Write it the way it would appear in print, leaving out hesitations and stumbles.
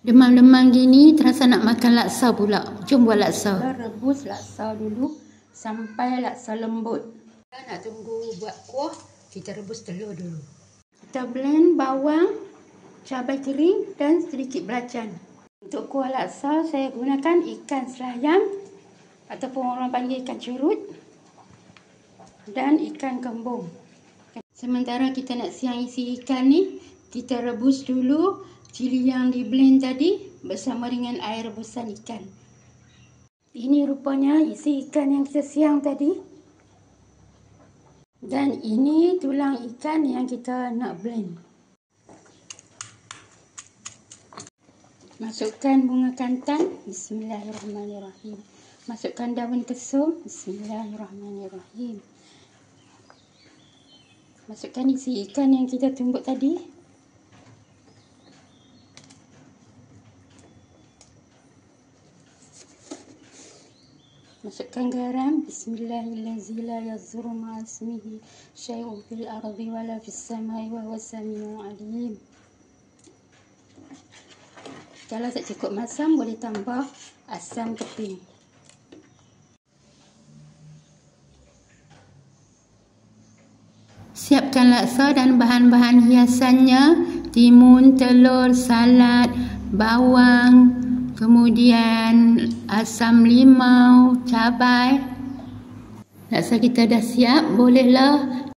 Demam-demam gini terasa nak makan laksa pula. Jom buat laksa. Kita rebus laksa dulu sampai laksa lembut. Kita nak tunggu buat kuah, kita rebus telur dulu. Kita blend bawang, cabai kering dan sedikit belacan. Untuk kuah laksa saya gunakan ikan selayang ataupun orang panggil ikan curut dan ikan kembung. Sementara kita nak siang isi ikan ni, kita rebus dulu cili yang di blend tadi bersama dengan air rebusan ikan. Ini rupanya isi ikan yang kita siang tadi. Dan ini tulang ikan yang kita nak blend. Masukkan bunga kantan. Bismillahirrahmanirrahim. Masukkan daun kesum. Bismillahirrahmanirrahim. Masukkan isi ikan yang kita tumbuk tadi. Masukkan garam. Bismillahirrahmanirrahim. La ismihi syai'un fil ardi wala fis samai wa huwas samiul alim. Kalau tak cukup masam, boleh tambah asam keping. Siapkan laksa dan bahan-bahan hiasannya. Timun, telur, salad, bawang, kemudian asam limau, cabai. Laksa kita dah siap, bolehlah